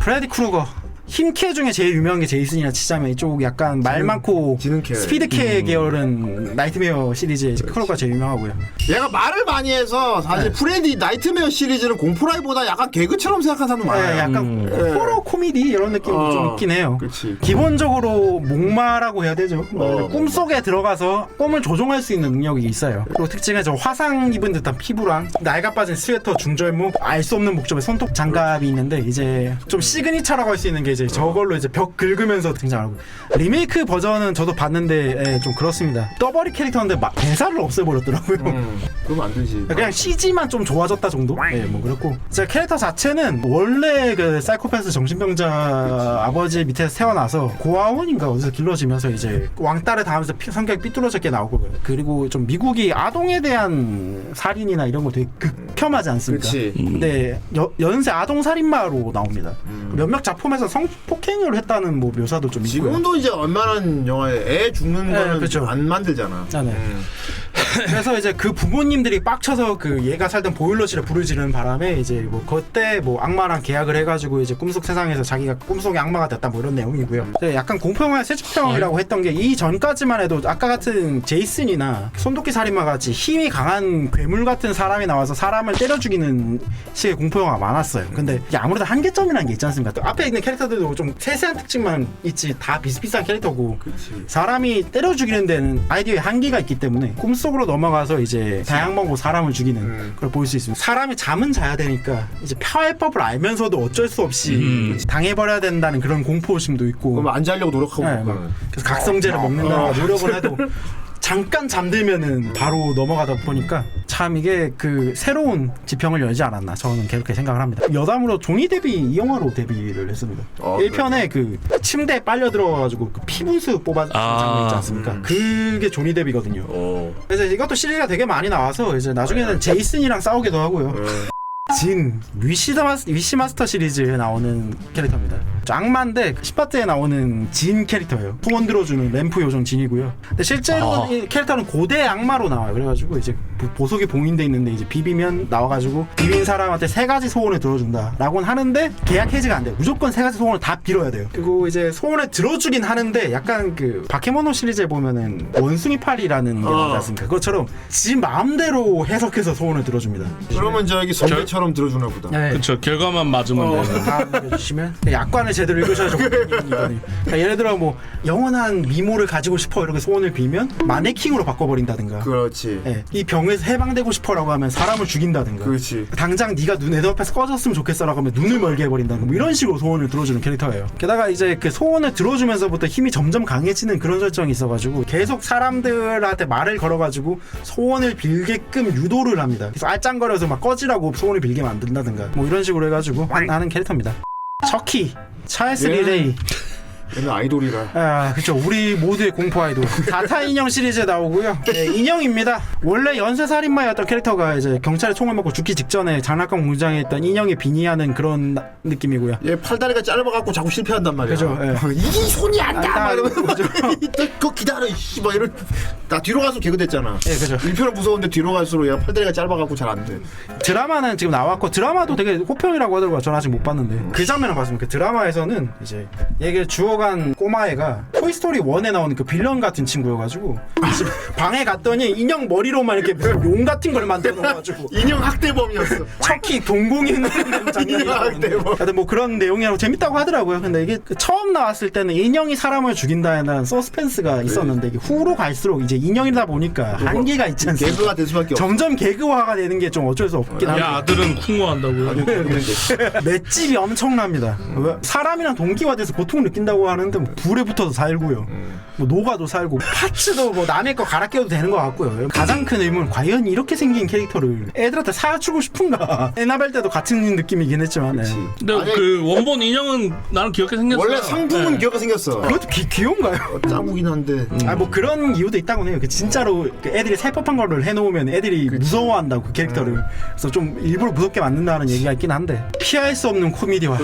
프레디 크루거. 힘캐 중에 제일 유명한 게 제이슨이나 치자면 이쪽 약간 말 많고 지능캐. 스피드캐 계열은 나이트메어 시리즈의 크루거가 제일 유명하고요. 얘가 말을 많이 해서 사실 프레디 나이트메어 시리즈는 공포라기보다 약간 개그처럼 생각하는 사람도 많아요. 네, 약간 호러 코미디 이런 느낌이 좀 있긴 해요. 그치. 기본적으로 목마라고 해야 되죠. 꿈속에 들어가서 꿈을 조종할 수 있는 능력이 있어요. 그리고 특징은 저 화상 입은 듯한 피부랑 낡아 빠진 스웨터, 중절모, 알 수 없는 목적의 손톱 장갑이 있는데 이제 좀 시그니처라고 할 수 있는 게 이제 저걸로 이제 벽 긁으면서 등장하고 리메이크 버전은 저도 봤는데 좀 그렇습니다. 떠버리 캐릭터인데 대사를 없애버렸더라고요. 그러면 안 되지. 그냥 CG만 좀 좋아졌다 정도? 네, 뭐 그렇고. 제 캐릭터 자체는 원래 그 사이코패스 정신병자 아버지 밑에서 태어나서 고아원인가 어디서 길러지면서 이제 왕따를 당하면서 성격이 삐뚤어졌게 나오고 그리고 좀 미국이 아동에 대한 살인이나 이런 거 되게 극혐하지 않습니까? 그치. 근데 연쇄 아동 살인마로 나옵니다. 몇몇 작품에서 성폭행을 했다는 뭐 묘사도 좀 있고요. 지금도 이제 웬만한 영화에 애 죽는 거는 그렇죠. 안 만들잖아. 아, 네. 그래서 이제 그 부모님들이 빡쳐서 그 얘가 살던 보일러실에 불을 지르는 바람에 이제 뭐 그때 뭐 악마랑 계약을 해가지고 이제 꿈속 세상에서 자기가 꿈속의 악마가 됐다 뭐 이런 내용이고요. 약간 공포영화의 세집평이라고 했던 게 이 전까지만 해도 아까 같은 제이슨이나 손도끼 살인마 같이 힘이 강한 괴물 같은 사람이 나와서 사람을 때려 죽이는 식의 공포영화가 많았어요. 근데 이게 아무래도 한계점이라는 게 있지 않습니까? 또 앞에 있는 캐릭터들도 좀 세세한 특징만 있지 다 비슷비슷한 캐릭터고 그치. 사람이 때려 죽이는 데는 아이디어에 한계가 있기 때문에 꿈속으로 넘어가서 이제 다양하고 사람을 죽이는 걸 볼 수 있습니다. 사람이 잠은 자야 되니까 이제 파해법을 알면서도 어쩔 수 없이 당해버려야 된다는 그런 공포심도 있고. 그럼 안 자려고 노력하고. 네, 막 그래서 각성제를 먹는다고 노력을 해도 잠깐 잠들면은 바로 넘어가다 보니까 참 이게 그 새로운 지평을 열지 않았나 저는 그렇게 생각을 합니다. 여담으로 조니 데뷔 이 영화로 데뷔를 했습니다. 1편에 그 침대에 빨려 들어가지고 그 피분수 뽑아주는 장면 있지 않습니까? 그게 조니 데뷔거든요. 그래서 이것도 시리즈가 되게 많이 나와서 이제 나중에는 제이슨이랑 싸우기도 하고요. 진 위시마스터 시리즈에 나오는 캐릭터입니다. 악마인데 10파트에 나오는 진 캐릭터예요. 소원 들어주는 램프 요정 진이고요. 근데 실제로 이 캐릭터는 고대 악마로 나와요. 그래가지고 이제 보석이 봉인돼 있는데 이제 비비면 나와가지고 비빈 사람한테 3가지 소원을 들어준다라고는 하는데 계약 해지가 안 돼요. 무조건 3가지 소원을 다 빌어야 돼요. 그리고 이제 소원을 들어주긴 하는데 약간 그 바케모노 시리즈에 보면은 원숭이 팔이라는 게 나오지 않습니까? 그것처럼 지 마음대로 해석해서 소원을 들어줍니다. 그러면 저기 선배처럼 들어주나 보다. 네. 그쵸. 결과만 맞으면 되는. 다음 읽어주시면 약관을 제대로 읽으셔야죠. 그러니까 예를 들어 뭐 영원한 미모를 가지고 싶어 이렇게 소원을 빌면 마네킹으로 바꿔버린다든가. 그렇지. 네. 이 병에서 해방되고 싶어라고 하면 사람을 죽인다든가. 그렇지. 당장 네가 내 눈앞에서 꺼졌으면 좋겠어라고 하면 눈을 멀게 해버린다든가. 뭐 이런 식으로 소원을 들어주는 캐릭터예요. 게다가 이제 그 소원을 들어주면서부터 힘이 점점 강해지는 그런 설정이 있어가지고 계속 사람들한테 말을 걸어가지고 소원을 빌게끔 유도를 합니다. 그래서 알짱거려서 막 꺼지라고 소원을 빌게 만든다든가 뭐 이런 식으로 해가지고 하는 캐릭터입니다. 척키, 찰스 리레이. 얘는 아이돌이라. 아, 그쵸. 우리 모두의 공포 아이돌. 다타 인형 시리즈에 나오고요. 네, 인형입니다. 원래 연쇄살인마였던 캐릭터가 이제 경찰에 총을 맞고 죽기 직전에 장난감 공장에 있던 인형에 빙의하는 그런 느낌이고요. 얘 팔다리가 짧아갖고 자꾸 실패한단 말이야. 그죠. 예. 이게 손이 안 닿아. 닿아, 이러면서 그죠. 그거 기다려. 씨, 막 이런. 나 뒤로 가서 개그됐잖아. 예, 그죠. 1편은 무서운데 뒤로 갈수록 얘가 팔다리가 짧아갖고 잘 안 돼. 드라마는 지금 나왔고 드라마도 되게 호평이라고 하더라고요. 저는 아직 못 봤는데 그 장면을 봤습니다. 그 드라마에서는 이제 얘를 주워간 꼬마애가 토이스토리 1에 나오는 그 빌런 같은 친구여가지고 방에 갔더니 인형 머리로만 이렇게 무슨 용 같은 걸 만들어 놓아가지고 인형 학대범이었어. 척키 동공인 장면이 인형 학대범. 하여튼 뭐 그런 내용이라고 재밌다고 하더라고요. 근데 이게 처음 나왔을 때는 인형이 사람을 죽인다는 서스펜스가 있었는데 이게 후로 갈수록 이제 인형이다 보니까 한계가 있지 않습니까? 개그가 될 수밖에 없어. 점점 개그화가 되는 게 좀 어쩔 수 없긴 야, 합니다. 아들은 쿵어한다고요. 맷집이 엄청납니다. 사람이랑 동기화돼서 고통을 느낀다고 하는데 뭐 불에 붙어도 살고요. 뭐 녹아도 살고 파츠도 뭐 남의 거 갈아 껴도 되는 것 같고요. 가장 큰 의문은 과연 이렇게 생긴 캐릭터를 애들한테 사주고 싶은가? 에나벨 때도 같은 느낌이긴 했지만 네. 근데 아니, 그 원본 인형은 나는 귀엽게 생겼어. 원래 상품은 네. 귀엽게 생겼어. 그것도 귀여운가요? 짱구긴 한데. 아 뭐 그런 이유도 있다고 해요. 그 진짜로 그 애들이 살법한 거를 해놓으면 애들이 무서워한다고 그 캐릭터를. 그래서 좀 일부러 무섭게 만든다는 얘기가 있긴 한데 피할 수 없는 코미디와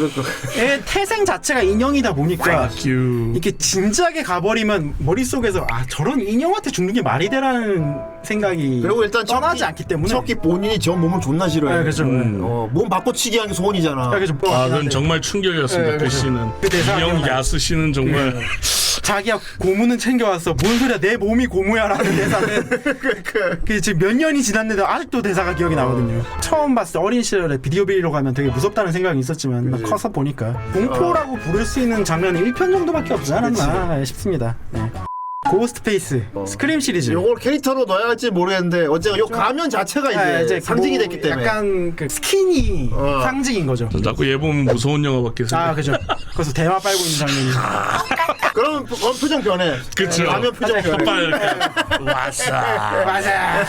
애 태생 자체가 인형이다 보니까 큐. 이렇게 진지하게 가버리면 머릿속에서 아 저런 인형한테 죽는 게 말이 되라는 생각이 그리고 일단 떠나지 않기 때문에 척기 본인이 저 몸을 존나 싫어해. 네, 그렇죠. 몸 바꿔치기 하는 게 소원이잖아. 그래서 아, 그건 정말 충격이었습니다. 네, 그 그렇죠. 씨는. 그 대사 인형 기억나요? 야스 씨는 정말 자기야 고무는 챙겨왔어. 뭔 소리야 내 몸이 고무야라는 대사는 그 지금 몇 년이 지났는데 아직도 대사가 기억이 나거든요. 처음 봤을 때 어린 시절에 비디오 빌리러 가면 되게 무섭다는 생각이 있었지만 막 커서 보니까 공포라고 부를 수 있는 장르는 1편 정도밖에 없지 않았나 싶습니다. 네. 고스트페이스 스크림 시리즈. 요걸 캐릭터로 넣어야 할지 모르겠는데 어쨌든 요 가면 자체가 이제 상징이 뭐 됐기 때문에 약간 그 스킨이 상징인 거죠. 자꾸 얘 보면 무서운 영화밖에 생각. 아 그죠. 그래서 대화 빨고 있는 장면이. 그럼 표정 변해. 그쵸. 가면 표정 변해. 혓발 이렇게 왔어. 맞아.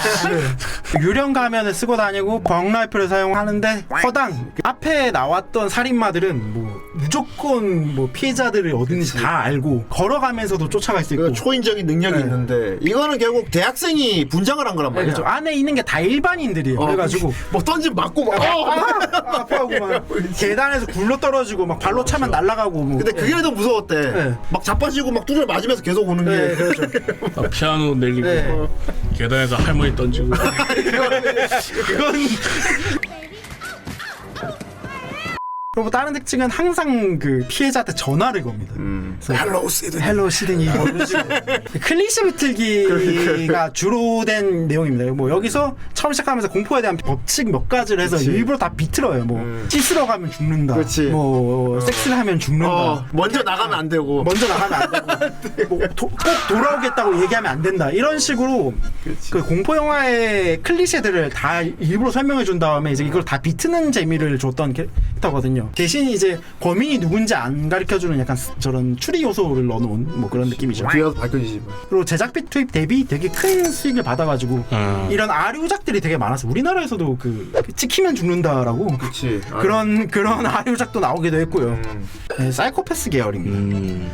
유령 가면을 쓰고 다니고 광라이프를 사용하는데 허당 앞에 나왔던 살인마들은 뭐 무조건 뭐 피해자들이 어디 있는지 다 알고 걸어가면서도 쫓아갈 수 있고. 그 초인적인 능력이 네. 있는데 이거는 결국 대학생이 분장을 한 거란 네, 말이야. 그렇죠. 안에 있는 게 다 일반인들이에요. 그래가지고 뭐 던지면 맞고 막. 아파하고 막 계단에서 굴러 떨어지고 막 발로 차면 날아가고 뭐. 근데 그게 더 무서웠대. 네. 막 자빠지고 막 두드려 맞으면서 계속 오는 게. 네, 그렇죠. 아, 피아노 내리고 네. 계단에서 할머니 던지고. 그건 그리고 다른 특징은 항상 그 피해자한테 전화를 겁니다. 헬로우 시드. 헬로 시드니 뭐 이런 식으로. 클리셰 비틀기가 주로 된 내용입니다. 뭐 여기서 처음 시작하면서 공포에 대한 법칙 몇 가지를 해서 그치. 일부러 다 비틀어요. 뭐 씻으러 가면 죽는다. 그치. 뭐 섹스를 하면 죽는다. 먼저 나가면 안 되고. 먼저 나가면 안 되고 뭐 꼭 돌아오겠다고 얘기하면 안 된다 이런 식으로 그 공포 영화의 클리셰들을 다 일부러 설명해 준 다음에 이제 이걸 다 비트는 재미를 줬던 캐릭터거든요. 대신 이제 범인이 누군지 안 가르쳐 주는 약간 저런 추리 요소를 넣어놓은 뭐 그런 느낌이죠. 뒤에 가서 밝혀지지. 그리고 제작비 투입 대비 되게 큰 수익을 받아가지고 이런 아류작들이 되게 많았어. 우리나라에서도 그 찍히면 죽는다라고 그렇지. 그런 아류작도 나오기도 했고요. 네, 사이코패스 계열입니다.